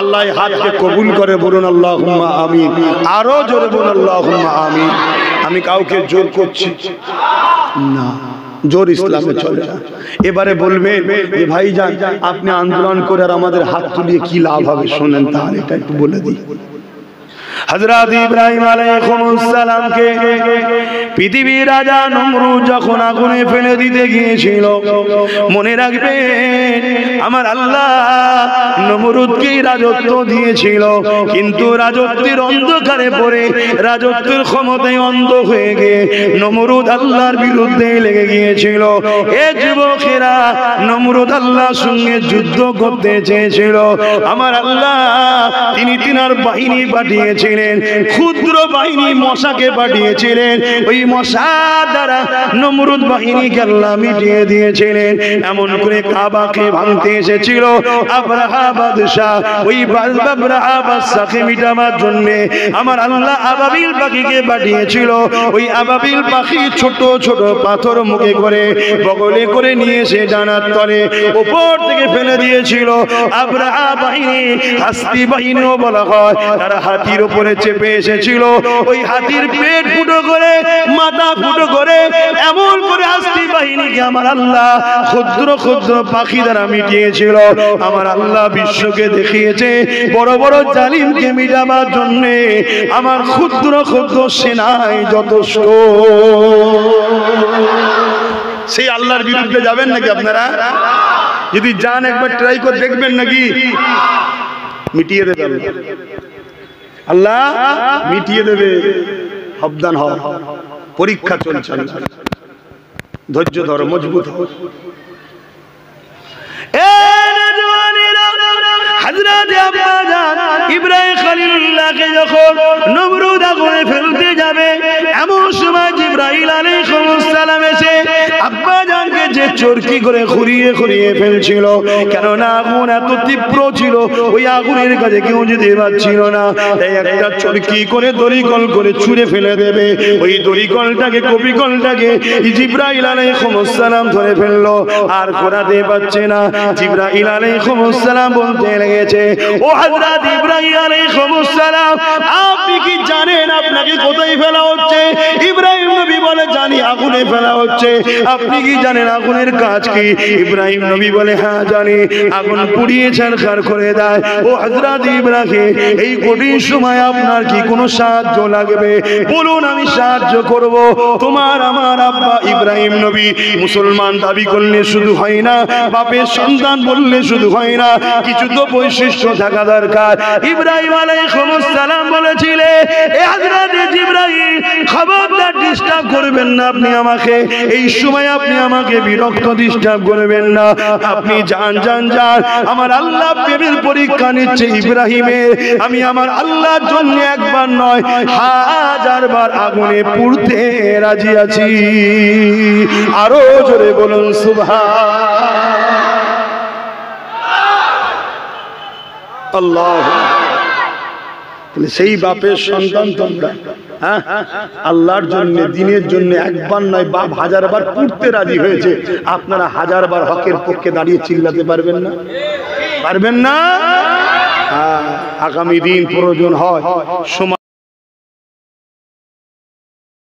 আল্লাহ হাতকে কবুল করে বলুন আল্লাহুম্মা আমিন। আরো জোরে বলুন আল্লাহুম্মা আমিন। আমি কাউকে জোর করছি না, জোর ইসলামে চলে না। এবারে বলবেন যে ভাইজান আপনি আন্দোলন করে আর আমাদের হাত তুলিয়ে কি লাভ হবে? শোনেন তাহলে এটা একটু বলে দিই। হযরত ইব্রাহিম আলাইহিস সালামকে পৃথিবীর রাজা নমরুদ যখন আগুনে ফেলে দিতে গিয়েছিল, মনে রাখবেন আমার আল্লাহ নমরুদকে রাজত্ব দিয়েছিল, কিন্তু রাজত্বের অন্ধকারে পড়ে রাজত্বের ক্ষমতায় অন্ধ হয়ে গিয়ে নমরুদ আল্লাহর বিরুদ্ধে লেগে গিয়েছিল। এ যুবকেরা, নমরুদ আল্লাহর সঙ্গে যুদ্ধ করতে চেয়েছিল, আমার আল্লাহ তিনি তিনার বাহিনী পাঠিয়েছিলেন, ক্ষুদ্র বাহিনী মশাকে পাঠিয়েছিলেন, ওই মশা দ্বারা নমরুদ বাহিনীকে আল্লাহ মিটিয়ে দিয়েছিলেন। এমন করে কাবাকে ভাঙতে এসেছিল আবরাহা বাদশা, ওই আবরাহা বাদশাকে মিটাবার জন্য আমার আল্লাহ আবাবিল পাখিকে পাঠিয়েছিল। ওই আবাবিল পাখি ছোট ছোট পাথর মুখে করে বগলে করে নিয়ে এসে ডানার তলে উপর থেকে ফেলে দিয়েছিল। আবরাহা বাহিনী, হাস্তি বাহিনীও বলা হয়, তারা হাতির উপরে চেপে এসেছিল। ওই হাতির পেট ফুটো করে, মাথা ফুটো করে, এমন করে হাস্তি বাহিনীকে আমার আল্লাহ ক্ষুদ্র ক্ষুদ্র পাখি দ্বারা মিটিয়েছিল। আমার আল্লাহ বিশ্বকে দেখিয়েছে বড় বড় জালিমকে মিটাবার জন্য আমার ক্ষুদ্র ক্ষুদ্র সেনায় যথেষ্ট। সেই আল্লাহর বিরুদ্ধে যাবেন নাকি আপনারা? যদি যান একবার ট্রাই করে দেখবেন নাকি মিটিয়ে দেবে আল্লাহ, মিটিয়ে দেবে। সাবধান হও, পরীক্ষা চলছে, ধৈর্য ধরো, মজবুত হও। হযরত আব্বাজান ইব্রাহিম খলিলুল্লাহকে যখন নমরুদ আগুনে ফেলতে যাবে, এমন সময় জিবরাইল আলাইহিস সালাম এসে আব্বাজানকে যে চরকি করে ঘুরিয়ে ঘুরিয়ে ফেলছিল, কেননা আগুন এত তীব্র ছিল, ওই আগুনের কাছে কেউ যেতে পারছিল না, তাই একটা চরকি করে দড়িকল করে ছুঁড়ে ফেলে দেবে। ওই দড়িকলটাকে, কপিকলটাকে জিবরাইল আলাইহিস সালাম ধরে ফেললো, আর ঘোরাতে পারছে না। জিবরাইল আলাইহিস সালাম বলতে লেগেছে, ও হযরত ইব্রাহিম আলাইহিস সালাম, আপনি কি জানেন আপনাকে কোথায় ফেলা হচ্ছে? ইব্রাহিম নবী বলে, জানি, আগুনে ফেলা হচ্ছে। আপনি কি জানেন আগুনের কাজ কি? ইব্রাহিম নবী বলে, হ্যাঁ জানি, আগুন পুড়িয়ে ছারখার করে দেয়। ও হযরত ইব্রাহিম, এই কঠিন সময় আপনার কি কোনো সাহায্য লাগবে? বলুন, আমি সাহায্য করব। তোমার আমার আব্বা ইব্রাহিম নবী মুসলমান দাবি করলে শুধু হয় না, বাপের সন্তান বললে শুধু হয় না, কিছু তো বৈশিষ্ট্য থাকা দরকার। ইব্রাহিম আলাইহিস সালাম বলেছিলেন, এ হযরত জিবরাইল, খবরদার ডিস্টার্ব করবেন না আপনি আমাকে, এই সময় আপনি আমাকে বিরক্ত ডিস্টার্ব করবেন না, আপনি যান যান যান। আমার আল্লাহ প্রেমের পরীক্ষা নিচ্ছে ইব্রাহিমের। আমি আমার আল্লাহর জন্য একবার নয়, হাজারবার আগুনে পুড়তে রাজি আছি। আরো জোরে বলুন সুবহানাল্লাহ। সেই বাপের সন্তান তোমরা, হ্যাঁ, আল্লাহর জন্য, দিনের জন্য একবার নয়, বাপ হাজারবার পুড়তে রাজি হয়েছে। আপনারা হাজারবার হকের পক্ষে দাঁড়িয়ে চিল্লাতে পারবেন না? পারবেন না? আগামী দিন প্রয়োজন হয়